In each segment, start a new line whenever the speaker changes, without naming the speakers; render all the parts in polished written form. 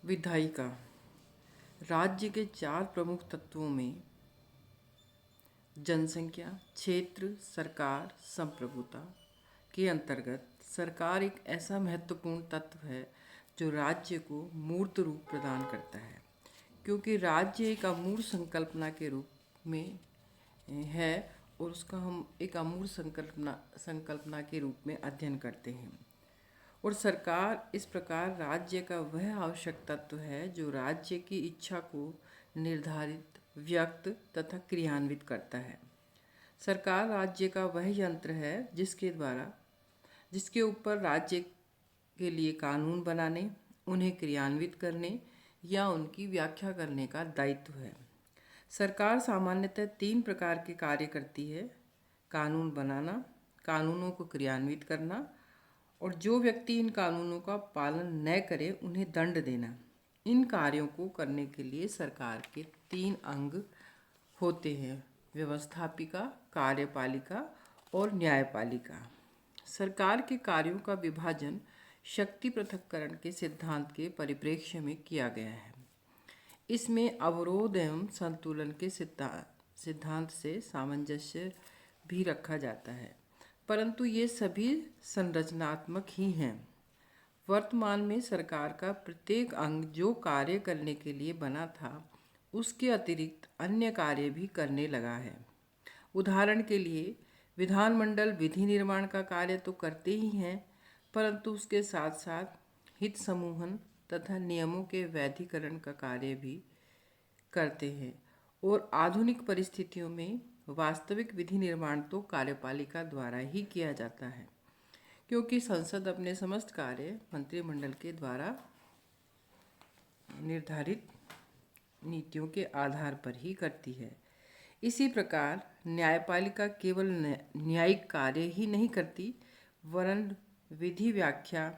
विधायिका राज्य के 4 प्रमुख तत्वों में जनसंख्या, क्षेत्र, सरकार, संप्रभुता के अंतर्गत सरकार एक ऐसा महत्वपूर्ण तत्व है जो राज्य को मूर्त रूप प्रदान करता है, क्योंकि राज्य एक अमूर्त संकल्पना के रूप में है और उसका हम एक अमूर्त संकल्पना के रूप में अध्ययन करते हैं। और सरकार इस प्रकार राज्य का वह आवश्यक तत्व है जो राज्य की इच्छा को निर्धारित, व्यक्त तथा क्रियान्वित करता है। सरकार राज्य का वह यंत्र है जिसके ऊपर राज्य के लिए कानून बनाने, उन्हें क्रियान्वित करने या उनकी व्याख्या करने का दायित्व है। सरकार सामान्यतः 3 प्रकार के कार्य करती है: कानून बनाना, कानूनों को क्रियान्वित करना और जो व्यक्ति इन कानूनों का पालन न करे उन्हें दंड देना। इन कार्यों को करने के लिए सरकार के 3 अंग होते हैं: व्यवस्थापिका, कार्यपालिका और न्यायपालिका। सरकार के कार्यों का विभाजन शक्ति पृथक्करण के सिद्धांत के परिप्रेक्ष्य में किया गया है। इसमें अवरोध एवं संतुलन के सिद्धांत से सामंजस्य भी रखा जाता है, परंतु ये सभी संरचनात्मक ही हैं। वर्तमान में सरकार का प्रत्येक अंग जो कार्य करने के लिए बना था, उसके अतिरिक्त अन्य कार्य भी करने लगा है। उदाहरण के लिए विधानमंडल विधि निर्माण का कार्य तो करते ही हैं, परंतु उसके साथ साथ हित समूहन तथा नियमों के वैधीकरण का कार्य भी करते हैं। और आधुनिक परिस्थितियों में वास्तविक विधि निर्माण तो कार्यपालिका द्वारा ही किया जाता है, क्योंकि संसद अपने समस्त कार्य मंत्रिमंडल के द्वारा निर्धारित नीतियों के आधार पर ही करती है। इसी प्रकार न्यायपालिका केवल न्यायिक कार्य ही नहीं करती, वरन विधि व्याख्या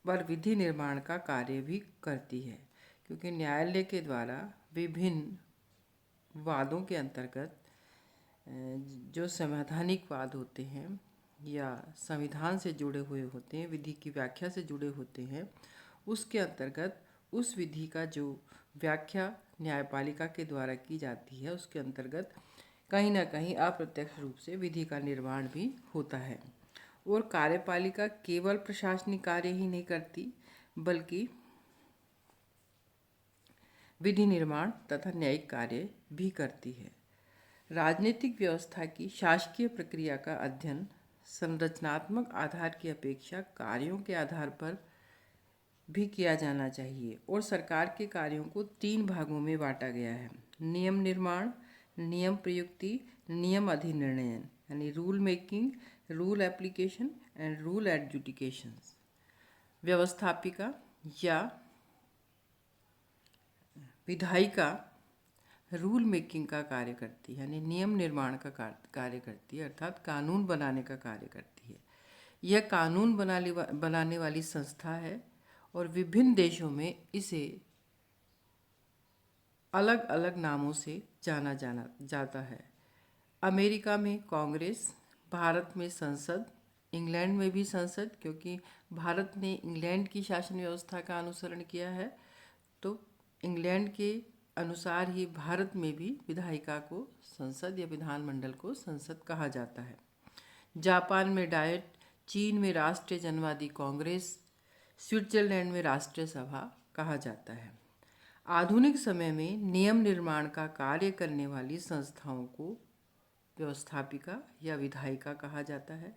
पर विधि निर्माण का कार्य भी करती है, क्योंकि न्यायालय के द्वारा विभिन्न वादों के अंतर्गत जो संवैधानिक वाद होते हैं या संविधान से जुड़े हुए होते हैं, विधि की व्याख्या से जुड़े होते हैं, उसके अंतर्गत उस विधि का जो व्याख्या न्यायपालिका के द्वारा की जाती है, उसके अंतर्गत कहीं ना कहीं अप्रत्यक्ष रूप से विधि का निर्माण भी होता है। और कार्यपालिका केवल प्रशासनिक कार्य ही नहीं करती, बल्कि विधि निर्माण तथा न्यायिक कार्य भी करती है। राजनीतिक व्यवस्था की शासकीय प्रक्रिया का अध्ययन संरचनात्मक आधार की अपेक्षा कार्यों के आधार पर भी किया जाना चाहिए, और सरकार के कार्यों को 3 भागों में बांटा गया है: नियम निर्माण, नियम प्रयुक्ति, नियम अधिनिर्णयन, यानी rule making, rule application and rule adjudication. व्यवस्थापिका या विधायिका रूल मेकिंग का कार्य करती है, यानी नियम निर्माण का कार्य करती है, अर्थात कानून बनाने का कार्य करती है। यह कानून बनाने वाली संस्था है और विभिन्न देशों में इसे अलग अलग नामों से जाना जाता है। अमेरिका में कांग्रेस, भारत में संसद, इंग्लैंड में भी संसद, क्योंकि भारत ने इंग्लैंड की शासन व्यवस्था का अनुसरण किया है, तो इंग्लैंड के अनुसार ही भारत में भी विधायिका को संसद या विधानमंडल को संसद कहा जाता है। जापान में डाइट, चीन में राष्ट्रीय जनवादी कांग्रेस, स्विट्जरलैंड में राष्ट्रीय सभा कहा जाता है। आधुनिक समय में नियम निर्माण का कार्य करने वाली संस्थाओं को व्यवस्थापिका या विधायिका कहा जाता है।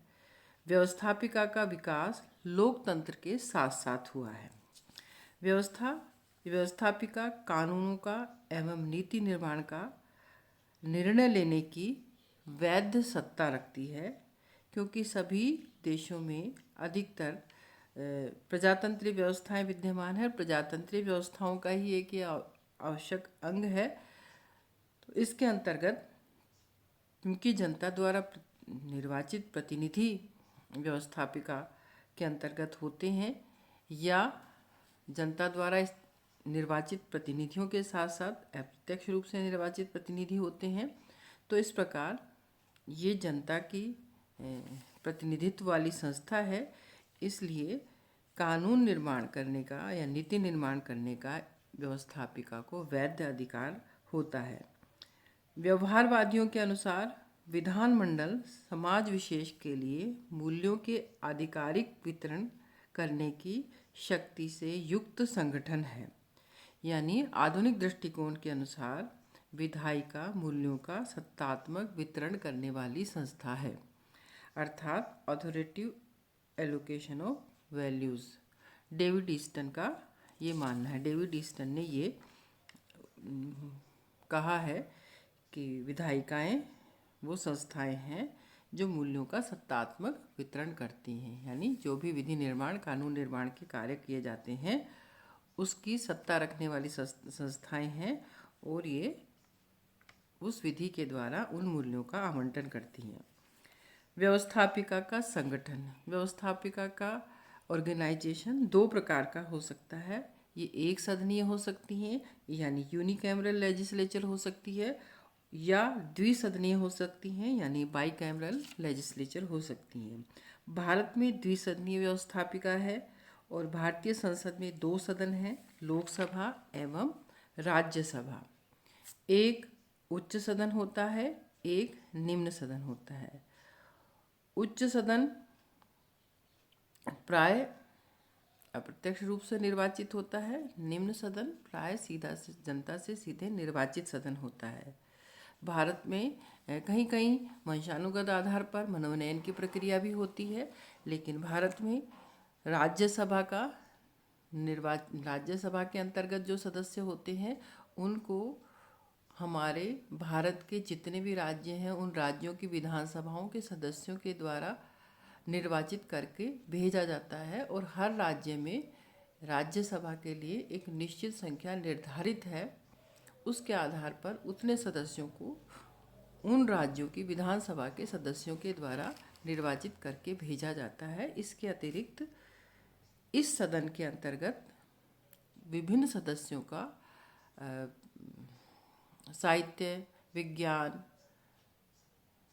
व्यवस्थापिका का विकास लोकतंत्र के साथ साथ हुआ है। व्यवस्थापिका कानूनों का एवं नीति निर्माण का निर्णय लेने की वैध सत्ता रखती है, क्योंकि सभी देशों में अधिकतर प्रजातंत्रीय व्यवस्थाएं विद्यमान है। प्रजातंत्रीय व्यवस्थाओं का ही एक आवश्यक अंग है। तो इसके अंतर्गत उनकी जनता द्वारा निर्वाचित प्रतिनिधि व्यवस्थापिका के अंतर्गत होते हैं, या जनता द्वारा निर्वाचित प्रतिनिधियों के साथ साथ अप्रत्यक्ष रूप से निर्वाचित प्रतिनिधि होते हैं। तो इस प्रकार ये जनता की प्रतिनिधित्व वाली संस्था है, इसलिए कानून निर्माण करने का या नीति निर्माण करने का व्यवस्थापिका को वैध अधिकार होता है। व्यवहारवादियों के अनुसार विधानमंडल समाज विशेष के लिए मूल्यों के आधिकारिक वितरण करने की शक्ति से युक्त संगठन है। यानी आधुनिक दृष्टिकोण के अनुसार विधायिका मूल्यों का सत्तात्मक वितरण करने वाली संस्था है, अर्थात authoritative allocation of values. David Easton का ये मानना है। डेविड ईस्टन ने ये कहा है कि विधायिकाएं वो संस्थाएं हैं जो मूल्यों का सत्तात्मक वितरण करती हैं, यानी जो भी विधि निर्माण कानून निर्माण के कार्य किए जाते हैं उसकी सत्ता रखने वाली संस्थाएं हैं और ये उस विधि के द्वारा उन मूल्यों का आवंटन करती हैं। व्यवस्थापिका का संगठन। व्यवस्थापिका का ऑर्गेनाइजेशन दो प्रकार का हो सकता है। ये एक सदनीय हो सकती हैं, यानी यूनिकैमरल लेजिस्लेचर हो सकती है, या द्विसदनीय हो सकती हैं, यानी बाईकैमरल लेजिस्लेचर हो सकती हैं। भारत में द्विसदनीय व्यवस्थापिका है और भारतीय संसद में दो सदन हैं, लोकसभा एवं राज्यसभा। एक उच्च सदन होता है, एक निम्न सदन होता है। उच्च सदन प्राय अप्रत्यक्ष रूप से निर्वाचित होता है, निम्न सदन प्राय सीधा जनता से सीधे निर्वाचित सदन होता है। भारत में कहीं कहीं वंशानुगत आधार पर मनोनयन की प्रक्रिया भी होती है, लेकिन भारत में राज्यसभा के अंतर्गत जो सदस्य होते हैं उनको हमारे भारत के जितने भी राज्य हैं उन राज्यों की विधानसभाओं के सदस्यों के द्वारा निर्वाचित करके भेजा जाता है, और हर राज्य में राज्यसभा के लिए एक निश्चित संख्या निर्धारित है। उसके आधार पर उतने सदस्यों को उन राज्यों की विधानसभा के सदस्यों के द्वारा निर्वाचित करके भेजा जाता है। इसके अतिरिक्त इस सदन के अंतर्गत विभिन्न सदस्यों का साहित्य, विज्ञान,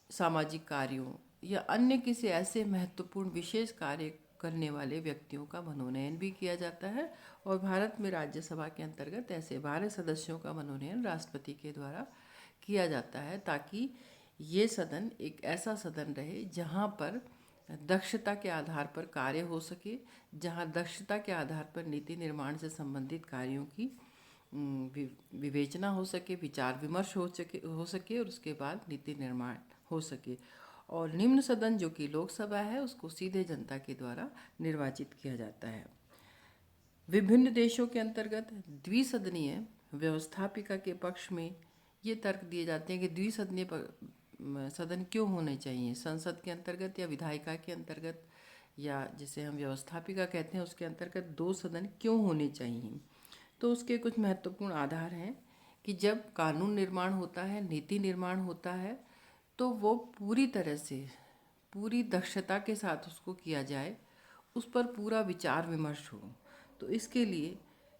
सामाजिक कार्यों या अन्य किसी ऐसे महत्वपूर्ण विशेष कार्य करने वाले व्यक्तियों का मनोनयन भी किया जाता है। और भारत में राज्यसभा के अंतर्गत ऐसे 12 सदस्यों का मनोनयन राष्ट्रपति के द्वारा किया जाता है, ताकि ये सदन एक ऐसा सदन रहे जहाँ पर दक्षता के आधार पर कार्य हो सके, जहाँ दक्षता के आधार पर नीति निर्माण से संबंधित कार्यों की विवेचना हो सके, विचार विमर्श हो सके और उसके बाद नीति निर्माण हो सके। और निम्न सदन जो कि लोकसभा है उसको सीधे जनता के द्वारा निर्वाचित किया जाता है। विभिन्न देशों के अंतर्गत द्विसदनीय व्यवस्थापिका के पक्ष में ये तर्क दिए जाते हैं कि द्विसदनीय सदन क्यों होने चाहिए, संसद के अंतर्गत या विधायिका के अंतर्गत, या जिसे हम व्यवस्थापिका कहते हैं उसके अंतर्गत दो सदन क्यों होने चाहिए। तो उसके कुछ महत्वपूर्ण आधार हैं कि जब कानून निर्माण होता है, नीति निर्माण होता है, तो वो पूरी तरह से पूरी दक्षता के साथ उसको किया जाए, उस पर पूरा विचार विमर्श हो। तो इसके लिए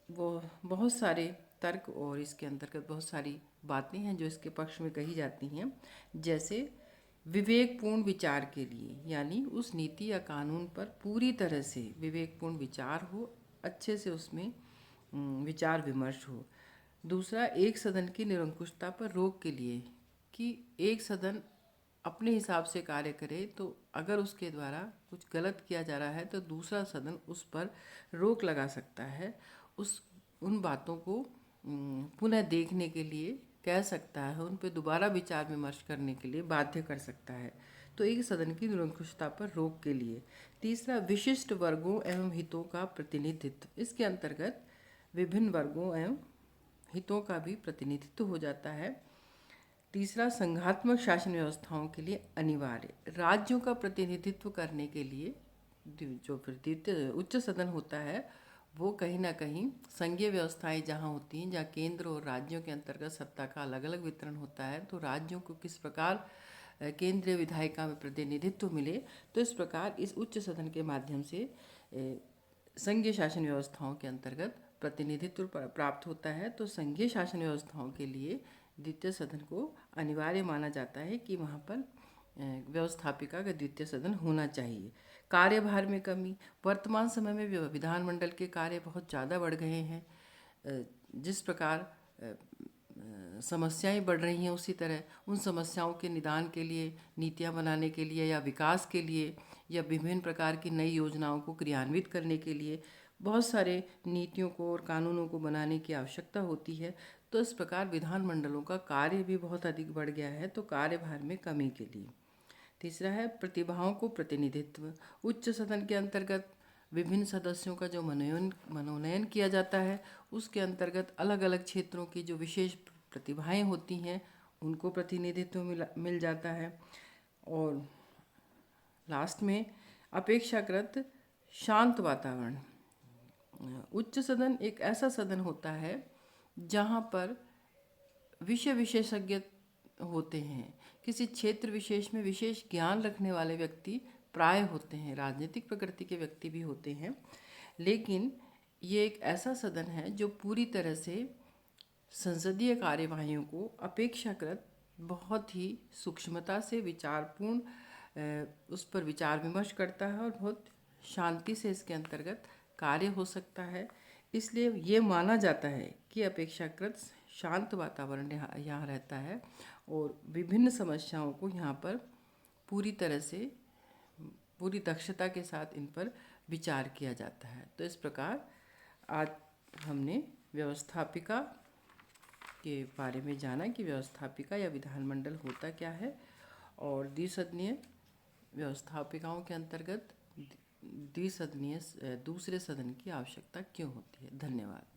वो बहुत सारे तर्क और इसके अंतर्गत बहुत सारी बातें हैं जो इसके पक्ष में कही जाती हैं। जैसे विवेकपूर्ण विचार के लिए, यानी उस नीति या कानून पर पूरी तरह से विवेकपूर्ण विचार हो, अच्छे से उसमें विचार विमर्श हो। दूसरा, एक सदन की निरंकुशता पर रोक के लिए, कि एक सदन अपने हिसाब से कार्य करे, तो अगर उसके द्वारा कुछ गलत किया जा रहा है तो दूसरा सदन उस पर रोक लगा सकता है, उन बातों को पुनः देखने के लिए कह सकता है, उन पर दोबारा विचार विमर्श करने के लिए बाध्य कर सकता है। तो एक सदन की निरंकुशता पर रोक के लिए। तीसरा, विशिष्ट वर्गों एवं हितों का प्रतिनिधित्व। इसके अंतर्गत विभिन्न वर्गों एवं हितों का भी प्रतिनिधित्व हो जाता है। तीसरा, संघात्मक शासन व्यवस्थाओं के लिए अनिवार्य। राज्यों का प्रतिनिधित्व करने के लिए जो द्वितीय उच्च सदन होता है वो कहीं ना कहीं संघीय व्यवस्थाएं जहाँ होती हैं, जहाँ केंद्र और राज्यों के अंतर्गत सत्ता का अलग अलग वितरण होता है, तो राज्यों को किस प्रकार केंद्रीय विधायिका में प्रतिनिधित्व मिले, तो इस प्रकार इस उच्च सदन के माध्यम से संघीय शासन व्यवस्थाओं के अंतर्गत प्रतिनिधित्व प्राप्त होता है। तो संघीय शासन व्यवस्थाओं के लिए द्वितीय सदन को अनिवार्य माना जाता है कि वहाँ पर व्यवस्थापिका का द्वितीय सदन होना चाहिए। कार्यभार में कमी। वर्तमान समय में विधानमंडल के कार्य बहुत ज़्यादा बढ़ गए हैं। जिस प्रकार समस्याएं बढ़ रही हैं, उसी तरह उन समस्याओं के निदान के लिए, नीतियां बनाने के लिए या विकास के लिए या विभिन्न प्रकार की नई योजनाओं को क्रियान्वित करने के लिए बहुत सारे नीतियों को और कानूनों को बनाने की आवश्यकता होती है। तो इस प्रकार विधानमंडलों का कार्य भी बहुत अधिक बढ़ गया है, तो कार्यभार में कमी के लिए। तीसरा है प्रतिभाओं को प्रतिनिधित्व। उच्च सदन के अंतर्गत विभिन्न सदस्यों का जो मनोनयन किया जाता है, उसके अंतर्गत अलग अलग क्षेत्रों की जो विशेष प्रतिभाएं होती हैं उनको प्रतिनिधित्व मिल जाता है। और लास्ट में अपेक्षाकृत शांत वातावरण। उच्च सदन एक ऐसा सदन होता है जहाँ पर विषय विशेषज्ञ होते हैं। किसी क्षेत्र विशेष में विशेष ज्ञान रखने वाले व्यक्ति प्राय होते हैं, राजनीतिक प्रकृति के व्यक्ति भी होते हैं, लेकिन ये एक ऐसा सदन है जो पूरी तरह से संसदीय कार्यवाहियों को अपेक्षाकृत बहुत ही सूक्ष्मता से विचारपूर्ण उस पर विचार विमर्श करता है और बहुत शांति से इसके अंतर्गत कार्य हो सकता है। इसलिए ये माना जाता है कि अपेक्षाकृत शांत वातावरण यहाँ रहता है और विभिन्न समस्याओं को यहाँ पर पूरी तरह से पूरी दक्षता के साथ इन पर विचार किया जाता है। तो इस प्रकार आज हमने व्यवस्थापिका के बारे में जाना कि व्यवस्थापिका या विधानमंडल होता क्या है और द्विसदनीय व्यवस्थापिकाओं के अंतर्गत द्विसदनीय दूसरे सदन की आवश्यकता क्यों होती है। धन्यवाद।